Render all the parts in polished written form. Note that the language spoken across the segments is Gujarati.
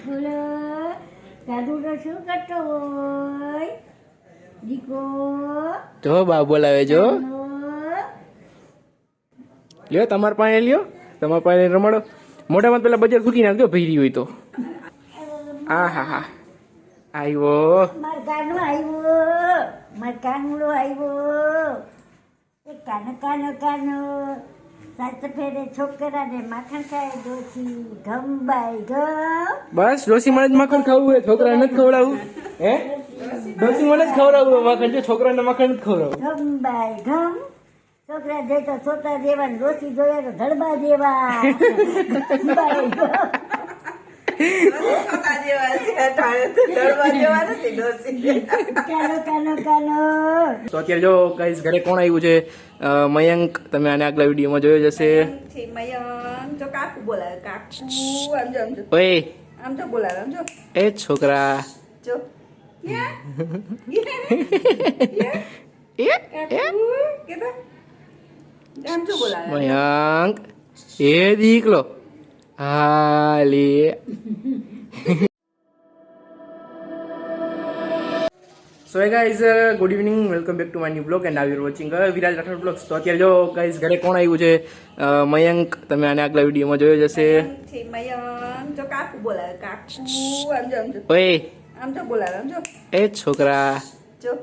બોલો કાદુડો શું કરતો હોય દીકો જો બા બોલાવે જો લ્યો તમાર પાસે લ્યો તમાર પાસે રમાડો મોઢામાં પેલા બજાર ફૂકી નાખજો ભૈરી હોય તો આ હા હા આવ્યો માર કાનો આવ્યો માર કાનુડો આવ્યો એ કાનો કાનો કાનો સાત ફેરે છોકરાને માખણ ખાય ડોસી ગમબાઈ ગમ બસ ડોસી મને જ માખણ ખાવું હોય છોકરાને નથી ખવડાવવું હે ડોસી મને જ ખવડાવવું માખણ જો છોકરાને માખણ નથી ખવડાવવું ગમબાઈ ગમ છોકરા જોઈ તો છોટા જેવા ને ડોસી જોઈએ તો ધડબા જેવા ગમબાઈ ગમ કાનો કાનો કાનો તો અત્યારે જો ગાઈસ ઘરે કોણ આવ્યું છે મયંક તમે આને આગલા વિડીયોમાં જોયો જ હશે મયંક જો કાકુ બોલાવે કાકુ આમ જો ઓય આમ જો બોલાવે આમ જો એ છોકરા જો કાકુ કેતો આમ જો બોલાવે મયંક એ દીકલો હાલી so hey guys good evening welcome back to my new blog and now you are watching Viraj Rathod blogs તો અત્યારે જો ગાઈઝ ઘરે કોણ આવ્યું છે મયંક તમે આને આગલા વિડીયોમાં જોયો જ હશે મયંક જો કાકુ બોલાવે કાકુ આમ જો ઓય આમ જો બોલાવે આમ જો એ છોકરા જો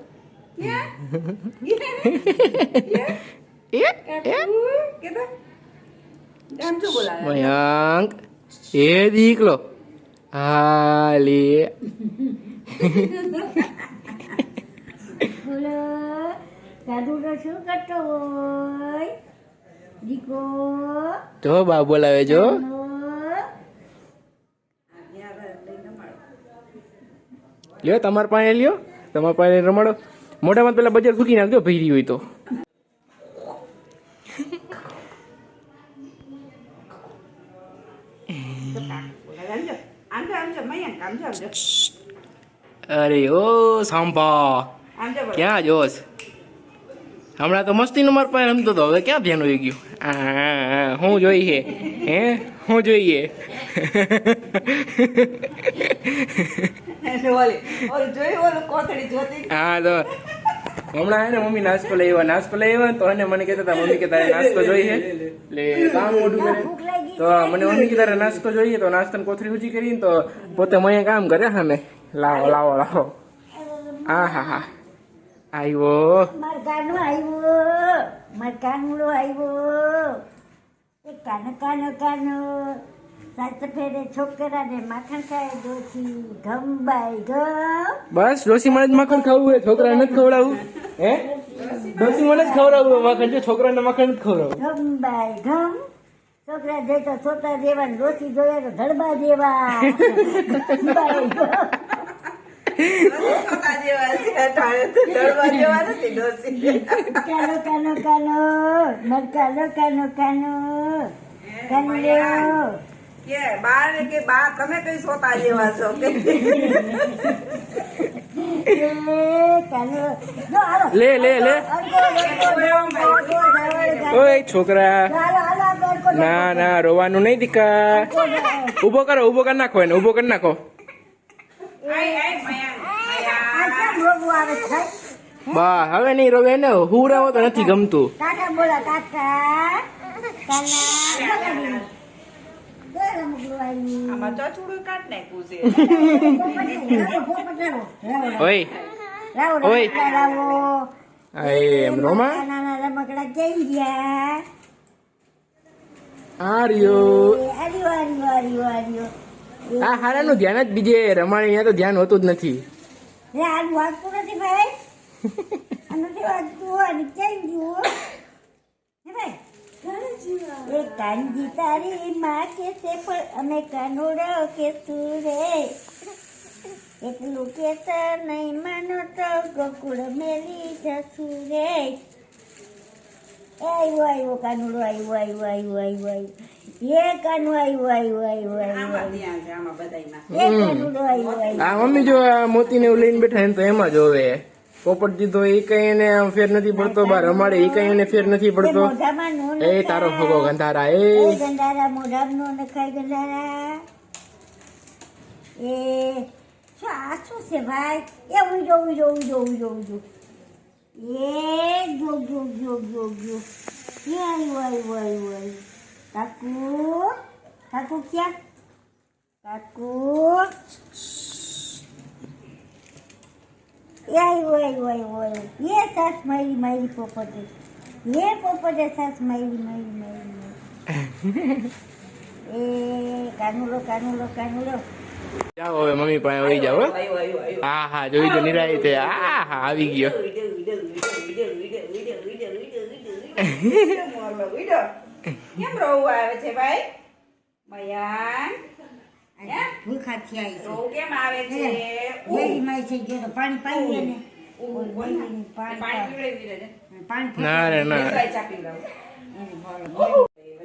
કાકુ કેતો આમ જો બોલાવે મયંક એ દીકલો હાલી બોલો કાદુડો શું કરતો હોય દીકો જો બા બોલાવે જો લ્યો તમાર પાસે લ્યો તમાર પાસે રમાડો મોઢામાં પેલા બજાર ફૂકી નાખજો ભૈરી હોય તો અરે ઓ સાંભા ક્યાં જોશ હમણાં તો મસ્તીનું માર પાસે રમતો હતો હવે ક્યાં ધ્યાન હોઈ ગયું શું જોઈએ હે શું જોઈએ હા તો હમણાં હે ને મમ્મી નાસ્તો લઈ આવ્યા તો એને મને કહેતા હતા મમ્મી કે તારે નાસ્તો જોઈએ એટલે કામ મોઢું કરે તો મને મમ્મી કે તારે નાસ્તો જોઈએ તો નાસ્તાની કોથળી ઊંચી કરીને તો પોતે મને કામ કરે હા ને લાવો લાવો લાવો હા હા હા આવ્યો માર કાનો આવ્યો માર કાનુડો આવ્યો એ કાનો કાનો કાનો સાત ફેરે છોકરાને માખણ ખાય ડોસી ગમબાઈ ગમ બસ ડોસી મને જ માખણ ખાવું હોય છોકરાને નથી ખવડાવવું હે ડોસી મને જ ખવડાવવું માખણ જો છોકરાને માખણ નથી ખવડાવવું ગમબાઈ ગમ છોકરા જોઈ તો છોટા જેવા ને ડોસી જોઈએ તો ધડબા જેવા ગમબાઈ ગમ કાનો કાનો કાનો મર કાનો કાનો કાનો કાનો કે બા ને કે બા તમે કઈ સોતા જેવા છો કે લે લે લે ઓય છોકરા ના ના રોવાનું નહીં દીકા ઉભો કરી નાખો એને ઉભો કરી નાખો બા હવે નહીં રોવે ને હુરાવો તો નથી ગમતું કાકા બોલા કાકા કાના આમાં ચચુડું કાઢ નાખ્યું છે ઓય રાવો ઓય. રાવો એમ રોમા નાના રમકડા જઈ ગયા આર્યો આર્યો આર્યો આર્યો આર્યો આ હારાનું ધ્યાન જ બીજે રમાણી અહીંયા તો ધ્યાન હોતું જ નથી રે આ વાગતું નથી ભાઈ આ નથી વાગતું અને ક્યાં ગયું હે ભાઈ એ કાનજી તારી માં કે છે પણ અમે કાનુડો કે તું રે એટલું કેતા નહીં માનો તો ગોકુળ મેલી જશું રે આવ્યો કાનુડો આવ્યો એ કાનુ આવ્યો આમાં ત્યાં છે આમાં બધાયમાં એ કાનુડો આવ્યો આ મમ્મી જો આ મોતીને એવું લઈને બેઠા ને તો એમાં જ હોવે પોપટ દીધો એ કઈ એને આમ ફેર નથી પડતો બાર રમાડે એ કઈ એને ફેર નથી પડતો મોઢામાં નો એ તારો ભગો ગંધારા એ ગંધારા મોઢામાં નો નખાય ગંધારા એ શું આ શું છે ભાઈ? એ ઉજો ઉજો ઉજો ઉજો ઉજો. એ જો જો જો જો જો. વય કાકુ કાકુ ક્યાં? કાકુ વય એ સાસ મારી મારી પોપટે. એ પોપટે સાસ મારી. એ કાનુલો કાનુલો કાનુલો. જાઓ હવે મમ્મી પાસે વહી જાઓ હો. હા હા જોઈ જો નિરાય તે. હા હા આવી ગયો. કેમ રોવું આવે છે ભાઈ? મયાન ભૂખા થયા છે. રોવું કેમ આવે છે? મેરી માઈ છે જો પાણી પાઈ ને પાણી પીવડાવી દે. પાણી ના રે ના ચા પીવડાવું.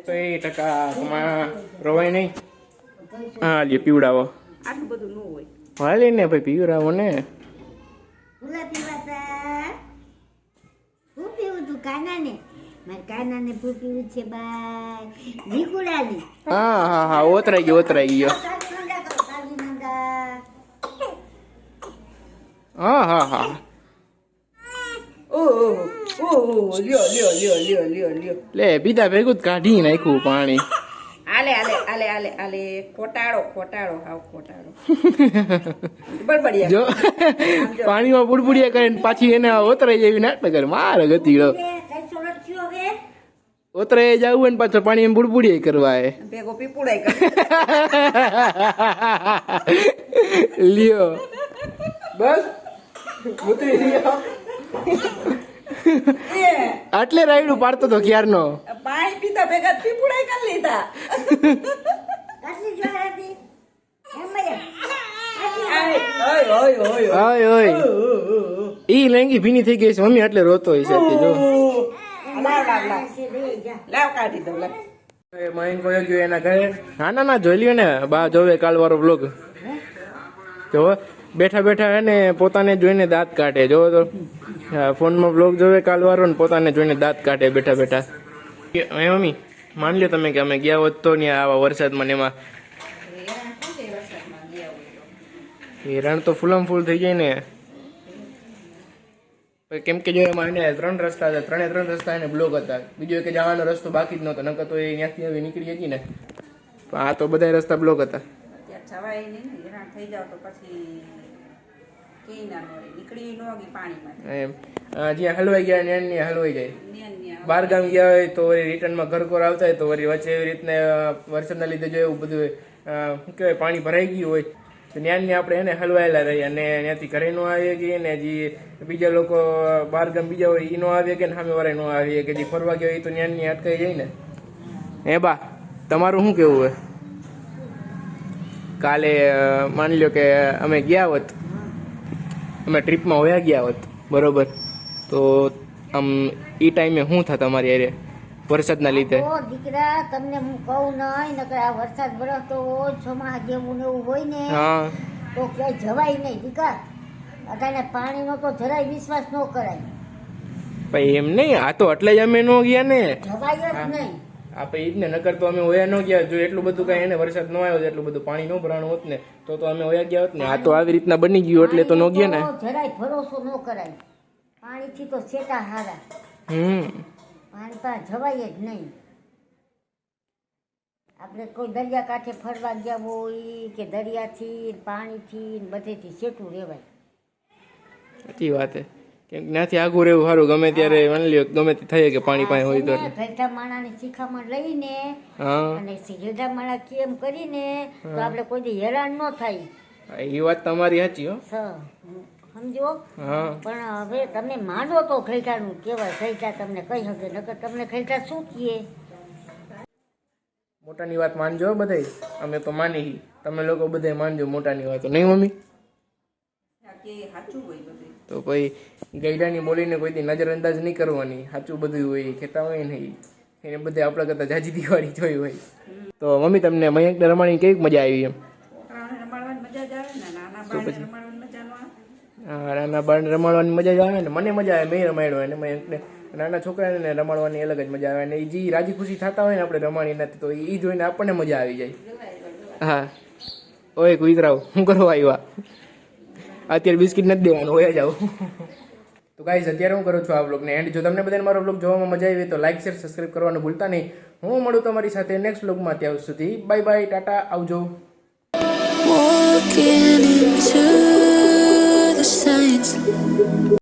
તો એ ટકા તમારા રોવાય નહીં. હા લ્યો પીવડાવો. આટલું બધું ન હોય. હાલે ને ભાઈ પીવડાવો ને. ભૂલા પીવાતા. હું પીવું તું કાનાને? મારે કાનાને ભૂ પીવું છે બાય. વિકુડાની. હા હા હા ઓતરાઈ ગયો ઓતરાઈ ગયો. હા હા હા લે પીધા ભેગું જ કાઢી નાખ્યું પાણી. આલે ખોટાડો હાવ ખોટાડો. બળબડિયા જો પાણીમાં બુડબુડિયા કરીને પાછી એને ઓતરાઈ જેવી નાટક કરે. મારે ગતી ઓતરાઈ જવું ને પાછો પાણી બુડબુડિયા કરવા ભેગો પીપુડાઈ કર. લ્યો બસ ઉતરી લ્યો. આટલે રાયડું પાડતો તો ક્યારનો. પાણી પીતા ભેગા પીપુડાઈ કરી લીધા. ઓય ઓય ઈ લેંગી ભીની થઈ ગઈ છે મમ્મી એટલે રોતો હોય છે જો. લાવ કાઢી દઉં લે. મયંક કોઈ ગયો એના ઘરે. ના જોઈ લ્યો ને બા જોવે કાલ વાળો બ્લોગ. જો બેઠા બેઠા એને પોતાને જોઈને દાંત કાઢે. જો તો ફોનમાં બ્લોગ જોવે કાલ વાળો ને પોતાને જોઈને દાંત કાઢે બેઠા બેઠા. મમ્મી માન લ્યો તમે કે અમે ગયા હોત તો ને આવા વરસાદમાં ને એમાં હેરાન તો ફૂલમ ફૂલ થઈ જાય ને. કેમ કે જો એમાં એને 3 રસ્તા હતા. 3 રસ્તા એને બ્લોક હતા. બીજો કે જવાનો રસ્તો બાકી જ નહોતો. નકર તો એ ત્યાંથી હવે નીકળી હતી ને. પણ આ તો બધા રસ્તા બ્લોક હતા. જવાય નહીં ને હેરાન થઈ જાવ તો પછી કેઈ ના મળે. નીકળી ન ગઈ પાણીમાં. એમ જ્યાં હલવાઈ ગયા ને એને હલવાઈ જાય. બહાર ગામ ગયા હોય તો વળી રિટર્નમાં ઘરકોર આવતા હોય તો વળી વચ્ચે એવી રીતના વરસાદના લીધે જો એવું બધું શું કહેવાય પાણી ભરાઈ ગયું હોય તો ત્યાંની આપણે એને હલવાયેલા રહીએ અને ત્યાંથી ઘરે ન આવીએ કે ને જે બીજા લોકો બહાર ગામ બીજા હોય એ ન આવીએ કે સામે વાળા ન આવીએ કે જે ફરવા ગયા હોય તો ત્યાંની અટકાઈ જાય ને. હે બા તમારું શું કેવું હોય? કાલે માની લો કે અમે ગયા હોત, અમે ટ્રીપમાં હોયા ગયા હોત બરોબર, તો આમ એ ટાઈમે શું થાય તમારી અરે વરસાદના લીધે? દીકરા તમને હું કહું નહીં નકર આ વરસાદ વરસતો હોય ચોમાસા જેવું ને એવું હોય ને હા તો ક્યાંય જવાય નહીં દીકરા. અત્યારે પાણીનો તો જરાય વિશ્વાસ ન કરાય. ભાઈ એમ નહીં, આ તો એટલે જ અમે ન ગયા ને. જવાય જ નહીં. આપણે ઈ જ ને, નકર તો અમે હોયા ન ગયા. જો એટલું બધું કઈ એને વરસાદ ન આવ્યો, એટલું બધું પાણી ન ભરાણું હોત ને તો અમે હોયા ગયા હોત ને. આ તો આવી રીતના બની ગયું એટલે તો ન ગયા ને. જરાય ભરોસો ન કરાય. પાણીથી તો છેટા હારા. પાણી પાસે જવાય જ નહીં. આપણે કોઈ દરિયા કાંઠે ફરવા ગયા હોય કે દરિયાથી પાણીથી બધેથી છેટું રહેવાય. સાચી વાત છે. કેમ ત્યાંથી આગું રહેવું સારું. ગમે ત્યારે માની લ્યો ગમે તે થાય કે પાણી પાસે હોય તો ઘેટા માણાની શિખામણ લઈને હા અને ઘેટા માણા કેમ કરીને તો આપણે કોઈ હેરાન ન થાય. એ વાત તમારી સાચી હો. સમજો. હા પણ હવે તમે માનો તો ઘેટાનું કહેવાય. ઘેટા તમને કહી શકે નકર તમને ઘેટા શું કહીએ? મોટાની વાત માનજો બધાય. અમે તો માની, તમે લોકો બધાય માનજો મોટાની વાતો, નહીં મમ્મી? તો પછી ગઈડાની બોલીને કોઈ નજરઅંદાજ નહીં કરવાની. સાચું બધું હોય, કહેતા હોય નહીં એને બધે આપણા કરતા જાજી દિવાળી જોઈ હોય. તો મમ્મી તમને મયંકને રમાડીને કેવી મજા આવી? એમ નાના બાળને રમાડવાની મજા જ આવે ને. મને મજા આવે, મેં રમાડ્યો એને મયંકને. નાના છોકરાને રમાડવાની અલગ જ મજા આવે. અને એ જે રાજી ખુશી થતા હોય ને આપણે રમાડીને તો એ જોઈને આપણને મજા આવી જાય. હા ઓય કુતરાઓ શું કરવા આવ્યા? અત્યારે બિસ્કિટ નથી દેવાનું, હોય જાવ. તો ગાઈઝ અત્યારે હું કરું છું આ વ્લોગને એન્ડ. જો તમને બધાને મારો વ્લોગ જોવામાં મજા આવી તો લાઈક શેર સબસ્ક્રાઈબ કરવાનું ભૂલતા નહીં. હું મળું તમારી સાથે નેક્સ્ટ વ્લોગમાં. ત્યાં સુધી બાય બાય, ટાટા, આવજો. Walking